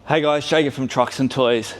Hey guys, Jacob from Trucks and Toys.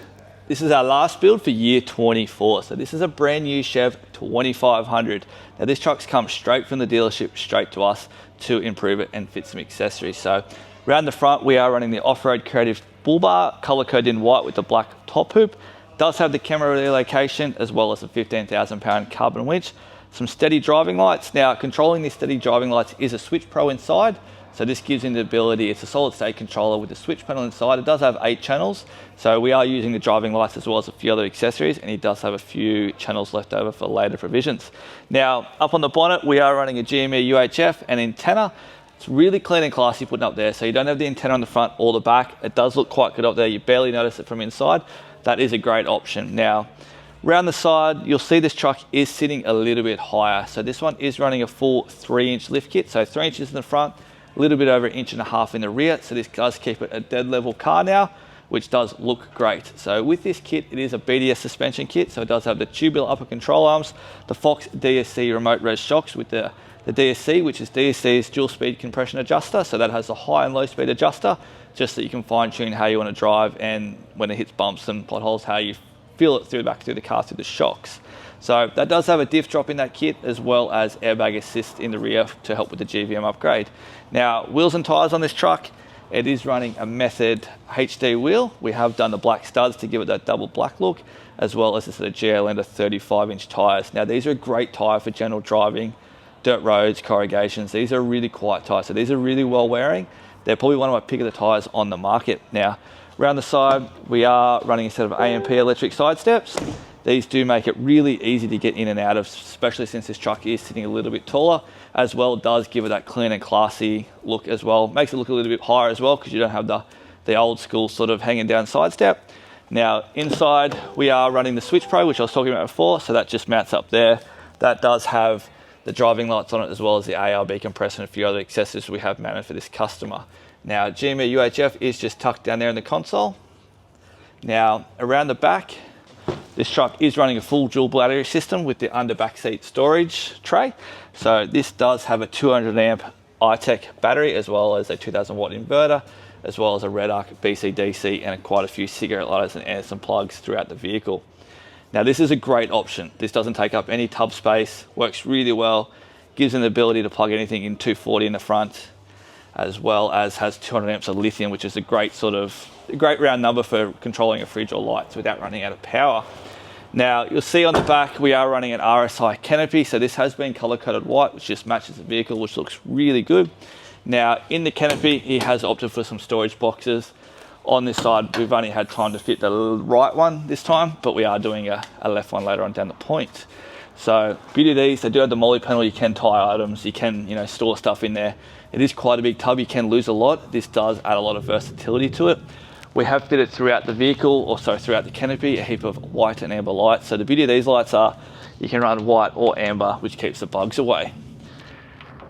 This is our last build for year 24. So this is a brand new Chev 2500. Now this truck's come straight from the dealership, straight to us to improve it and fit some accessories. So around the front, we are running the Offroad Creative bullbar, color coded in white with the black top hoop. Does have the camera relocation as well as a 15,000 pound carbon winch. Some steady driving lights. Now controlling these steady driving lights is a Switch Pro inside. So this gives him the ability, it's a solid state controller with the switch panel inside. It does have 8 channels. So we are using the driving lights as well as a few other accessories, and he does have a few channels left over for later provisions. Now, up on the bonnet, we are running a GME UHF and antenna. It's really clean and classy putting up there. So you don't have the antenna on the front or the back. It does look quite good up there. You barely notice it from inside. That is a great option. Now, around the side, you'll see this truck is sitting a little bit higher. So this one is running a full 3-inch lift kit. So 3 inches in the front, a little bit over 1.5 inches in the rear. So this does keep it a dead level car now, which does look great. So with this kit, it is a BDS suspension kit. So it does have the tubular upper control arms, the Fox DSC remote res shocks with the DSC, which is DSC's dual speed compression adjuster. So that has a high and low speed adjuster, just so you can fine tune how you want to drive, and when it hits bumps and potholes, how you feel it through the car through the shocks. So that does have a diff drop in that kit, as well as airbag assist in the rear to help with the GVM upgrade. Now, wheels and tires on this truck, it is running a Method HD wheel. We have done the black studs to give it that double black look, as well as the GA Lander 35-inch tires. Now, these are a great tire for general driving, dirt roads, corrugations. These are really quiet tires, so these are really well wearing. They're probably one of my pick of the tires on the market. Now, around the side, we are running a set of AMP electric side steps. These do make it really easy to get in and out of, especially since this truck is sitting a little bit taller. As well, it does give it that clean and classy look as well. Makes it look a little bit higher as well, because you don't have the old school sort of hanging down side step. Now, inside, we are running the Switch Pro, which I was talking about before. So that just mounts up there. That does have the driving lights on it, as well as the ARB compressor and a few other accessories we have mounted for this customer. Now, GME UHF is just tucked down there in the console. Now, around the back, this truck is running a full dual battery system with the under back seat storage tray. So this does have a 200 amp iTech battery, as well as a 2000 watt inverter, as well as a red arc BC-DC and quite a few cigarette lighters and Anderson plugs throughout the vehicle. Now this is a great option. This doesn't take up any tub space, works really well, gives them the ability to plug anything in 240 in the front, as well as has 200 amps of lithium, which is a great round number for controlling a fridge or lights without running out of power. Now, you'll see on the back, we are running an RSi Canopy. So this has been color-coded white, which just matches the vehicle, which looks really good. Now, in the Canopy, he has opted for some storage boxes. On this side, we've only had time to fit the right one this time, but we are doing a left one later on down the point. So, beauty of these, they do have the molly panel. You can tie items, you can, store stuff in there. It is quite a big tub, you can lose a lot. This does add a lot of versatility to it. We have fitted throughout the vehicle, throughout the Canopy, a heap of white and amber lights. So the beauty of these lights are, you can run white or amber, which keeps the bugs away.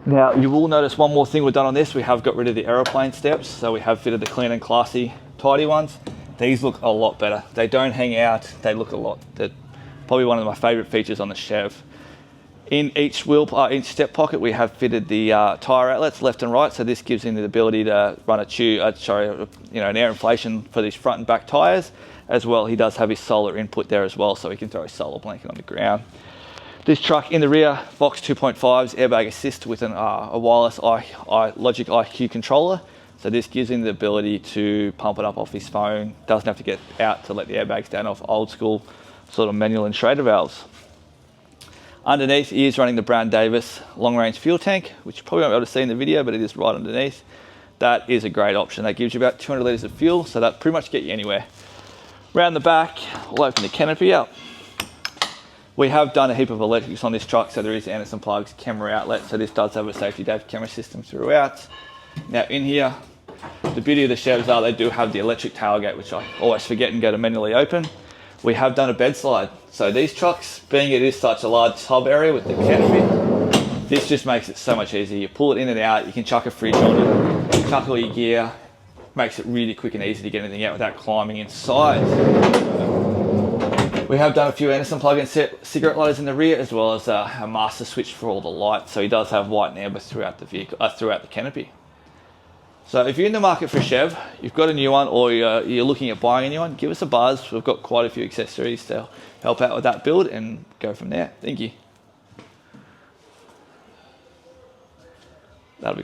Now, you will notice one more thing we've done on this. We have got rid of the aeroplane steps. So we have fitted the clean and classy, tidy ones. These look a lot better. They don't hang out, they look a lot. They're probably one of my favorite features on the Chev. In each step pocket, we have fitted the tire outlets left and right. So this gives him the ability to run an air inflation for these front and back tires. As well, he does have his solar input there as well, so he can throw his solar blanket on the ground. This truck in the rear, Vox 2.5's airbag assist with a wireless Logiq IQ controller. So this gives him the ability to pump it up off his phone. Doesn't have to get out to let the airbags down off old school sort of manual and Schrader valves. Underneath, he is running the Brown Davis long-range fuel tank, which you probably won't be able to see in the video, but it is right underneath. That is a great option. That gives you about 200 litres of fuel, so that pretty much get you anywhere. Round the back, we'll open the canopy up. We have done a heap of electrics on this truck, so there is Anderson plugs, camera outlet, so this does have a safety DAV camera system throughout. Now in here, the beauty of the Chevs are they do have the electric tailgate, which I always forget and go to manually open. We have done a bed slide. So these trucks, being it is such a large tub area with the canopy, this just makes it so much easier. You pull it in and out, you can chuck a fridge on it, chuck all your gear, makes it really quick and easy to get anything out without climbing inside. We have done a few Anderson plug-in cigarette lighters in the rear, as well as a master switch for all the lights. So he does have white and amber throughout the vehicle, throughout the canopy. So if you're in the market for a Chev, you've got a new one, or you're looking at buying a new one, give us a buzz. We've got quite a few accessories to help out with that build and go from there. Thank you. That'll be